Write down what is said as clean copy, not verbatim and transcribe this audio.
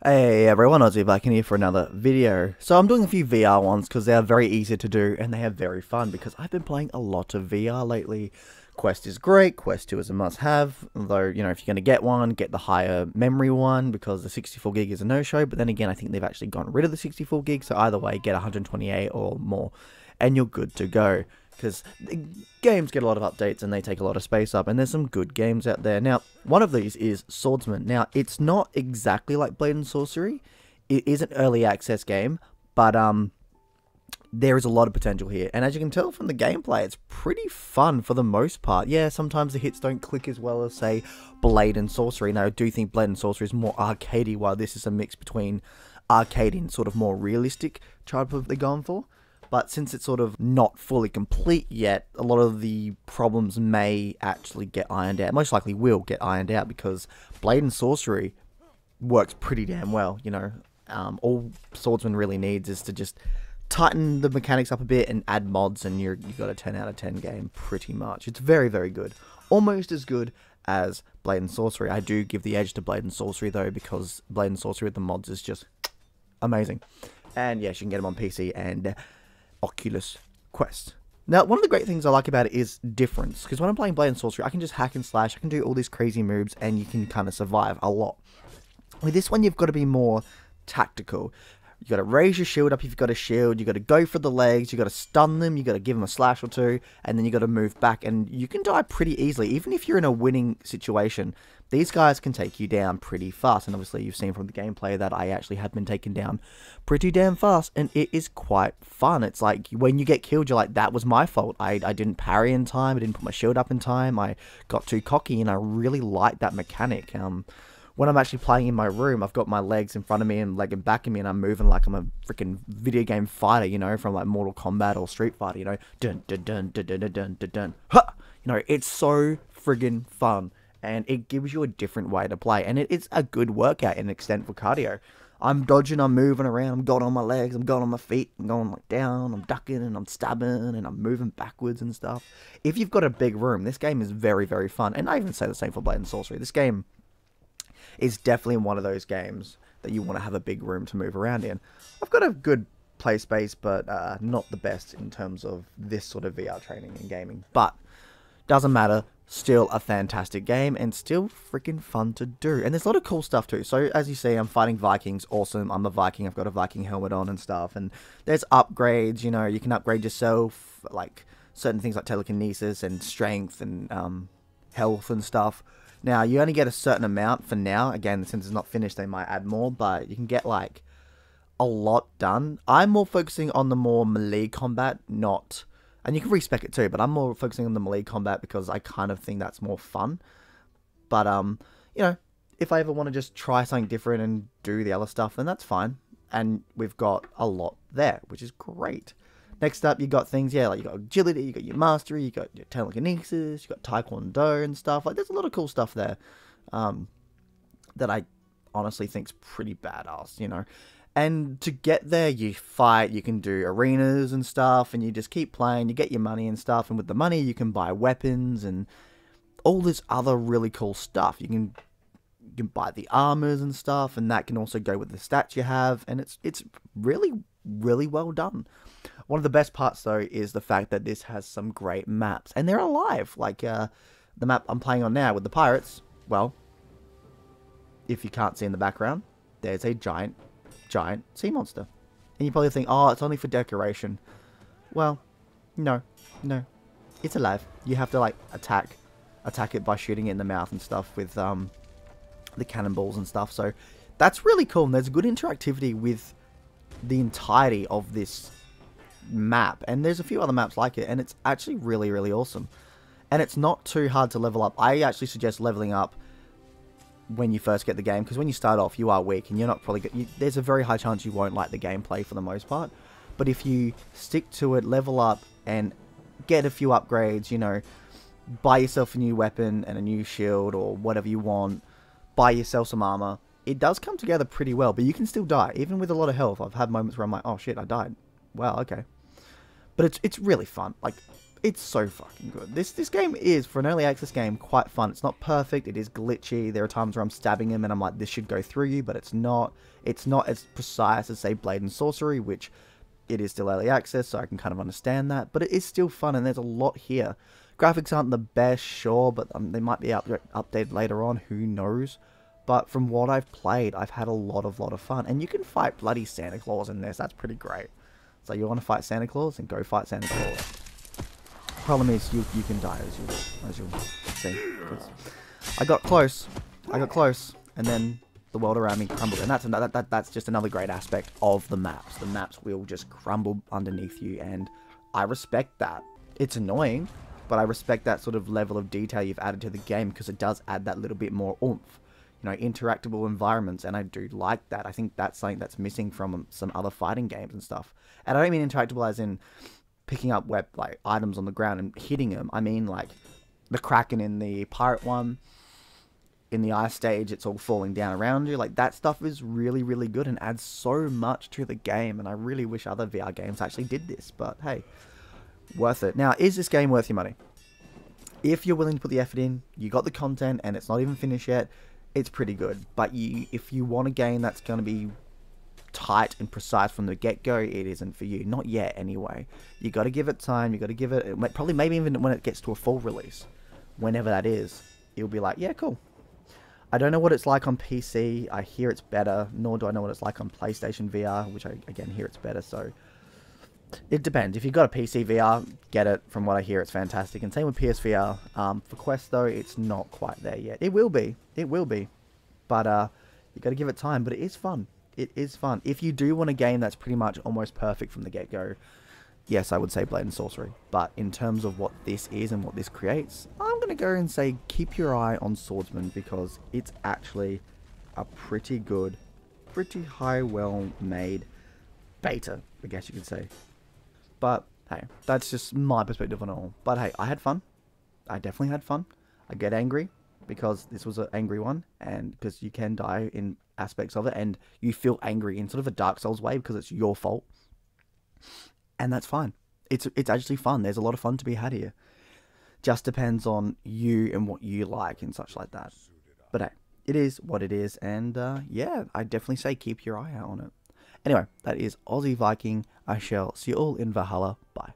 Hey everyone, Viking here for another video. So I'm doing a few VR ones because they are very easy to do and they are very fun because I've been playing a lot of VR lately. Quest is great, Quest 2 is a must-have, although, if you're going to get one, get the higher memory one because the 64 gig is a no-show, but then again, I think they've actually gotten rid of the 64 gig, so either way, get 128 or more, and you're good to go. Because games get a lot of updates and they take a lot of space up, and there's some good games out there. Now, one of these is Swordsmen. Now, it's not exactly like Blade and Sorcery. It is an early access game, but there is a lot of potential here. And as you can tell from the gameplay, it's pretty fun for the most part. Yeah, sometimes the hits don't click as well as, say, Blade and Sorcery. Now, I do think Blade and Sorcery is more arcadey, while this is a mix between arcade and sort of more realistic type of they're going for. But since it's sort of not fully complete yet, a lot of the problems may actually get ironed out. Most likely will get ironed out because Blade and Sorcery works pretty damn well, all Swordsman really needs is to just tighten the mechanics up a bit and add mods, and you've got a 10 out of 10 game pretty much. It's very, very good. Almost as good as Blade and Sorcery. I do give the edge to Blade and Sorcery though, because Blade and Sorcery with the mods is just amazing. And yes, you can get them on PC and Oculus Quest. Now, one of the great things I like about it is difference, because when I'm playing Blade and Sorcery, I can just hack and slash, I can do all these crazy moves, and you can kind of survive a lot. With this one, you've got to be more tactical. You got to raise your shield up if you've got a shield, you got to go for the legs, you got to stun them, you got to give them a slash or two, and then you got to move back, and you can die pretty easily. Even if you're in a winning situation, these guys can take you down pretty fast, and obviously you've seen from the gameplay that I actually had been taken down pretty damn fast, and it is quite fun. It's like, when you get killed, you're like, that was my fault. I didn't parry in time, I didn't put my shield up in time, I got too cocky, and I really like that mechanic. When I'm actually playing in my room, I've got my legs in front of me and leg and back of me, and I'm moving like I'm a freaking video game fighter, from like Mortal Kombat or Street Fighter, dun dun dun dun dun dun dun dun dun. Ha! It's so friggin' fun, and it gives you a different way to play, and it's a good workout in extent for cardio. I'm dodging, I'm moving around, I'm going on my legs, I'm going on my feet, I'm going like down, I'm ducking, and I'm stabbing, and I'm moving backwards and stuff. If you've got a big room, this game is very, very fun, and I even say the same for Blade and Sorcery. This game is definitely one of those games that you want to have a big room to move around in. I've got a good play space, but not the best in terms of this sort of VR training and gaming. But doesn't matter, still a fantastic game and still freaking fun to do. And there's a lot of cool stuff too. So as you see, I'm fighting Vikings. Awesome. I'm a Viking. I've got a Viking helmet on and stuff. And there's upgrades. You can upgrade yourself, like certain things like telekinesis and strength and health and stuff. Now, you only get a certain amount for now. Again, since it's not finished, they might add more, but you can get, like, a lot done. I'm more focusing on the more melee combat, not... And you can respec it too, but I'm more focusing on the melee combat because I kind of think that's more fun. But, if I ever want to just try something different and do the other stuff, then that's fine. And we've got a lot there, which is great. Next up, you got things, like you got agility, you got your mastery, you got your telekinesis, you got taekwondo and stuff. Like, there's a lot of cool stuff there that I honestly think's pretty badass, And to get there, you fight, you can do arenas and stuff, and you just keep playing, you get your money and stuff, and with the money, you can buy weapons and all this other really cool stuff. You can buy the armors and stuff, and that can also go with the stats you have, and it's really, really well done. One of the best parts, though, is the fact that this has some great maps. And they're alive. Like, the map I'm playing on now with the pirates, well, if you can't see in the background, there's a giant sea monster. And you probably think, oh, it's only for decoration. Well, no. It's alive. You have to, like, attack it by shooting it in the mouth and stuff with, the cannonballs and stuff. So, that's really cool. And there's good interactivity with the entirety of this map, and there's a few other maps like it, and it's actually really, really awesome. And it's not too hard to level up. I actually suggest leveling up when you first get the game, because when you start off, you are weak, and you're not probably there's a very high chance you won't like the gameplay for the most part. But if you stick to it, level up, and get a few upgrades, buy yourself a new weapon and a new shield or whatever you want, buy yourself some armor, it does come together pretty well. But you can still die, even with a lot of health. I've had moments where I'm like, oh shit, I died. Wow, okay. But it's really fun. Like, It's so fucking good. This game is, for an early access game, quite fun. It's not perfect. It is glitchy. There are times where I'm stabbing him and I'm like, this should go through you, but it's not. It's not as precise as, say, Blade and Sorcery, which it is still early access, so I can kind of understand that. But it is still fun, and there's a lot here. Graphics aren't the best, sure, but they might be updated later on. Who knows? But from what I've played, I've had a lot of fun. And you can fight bloody Santa Claus in this. That's pretty great. So you want to fight Santa Claus? Then go fight Santa Claus. Problem is, you can die, as you'll see. I got close, and then the world around me crumbled. And that's just another great aspect of the maps. The maps will just crumble underneath you, and I respect that. It's annoying, but I respect that sort of level of detail you've added to the game, because it does add that little bit more oomph. You know, interactable environments, and I do like that. I think that's something that's missing from some other fighting games and stuff. And I don't mean interactable as in picking up like items on the ground and hitting them. I mean like the Kraken in the pirate one, in the ice stage, it's all falling down around you. Like, that stuff is really, really good and adds so much to the game. And I really wish other VR games actually did this. But hey, worth it. Now, is this game worth your money? If you're willing to put the effort in, you got the content, and it's not even finished yet, it's pretty good. But if you want a game that's going to be tight and precise from the get-go, it isn't for you. Not yet, anyway. You got to give it time. You got to give it, probably maybe even when it gets to a full release, whenever that is, you'll be like, yeah, cool. I don't know what it's like on PC. I hear it's better, nor do I know what it's like on PlayStation VR, which I, again, hear it's better. So it depends. If you've got a PC VR, get it. From what I hear, it's fantastic. And same with PSVR. For Quest, though, it's not quite there yet. It will be. It will be. But you got to give it time. But it is fun. It is fun. If you do want a game that's pretty much almost perfect from the get-go, yes, I would say Blade and Sorcery. But in terms of what this is and what this creates, I'm going to go and say keep your eye on Swordsmen, because it's actually a pretty good, pretty high, well-made beta, I guess you could say. But hey, that's just my perspective on it all. But hey, I had fun. I definitely had fun. I get angry because this was an angry one, and because you can die in aspects of it, and you feel angry in sort of a Dark Souls way because it's your fault, and that's fine. It's actually fun. There's a lot of fun to be had here. Just depends on you and what you like and such like that. But hey, it is what it is, and yeah, I definitely say keep your eye out on it. Anyway, that is Aussie Viking. I shall see you all in Valhalla. Bye.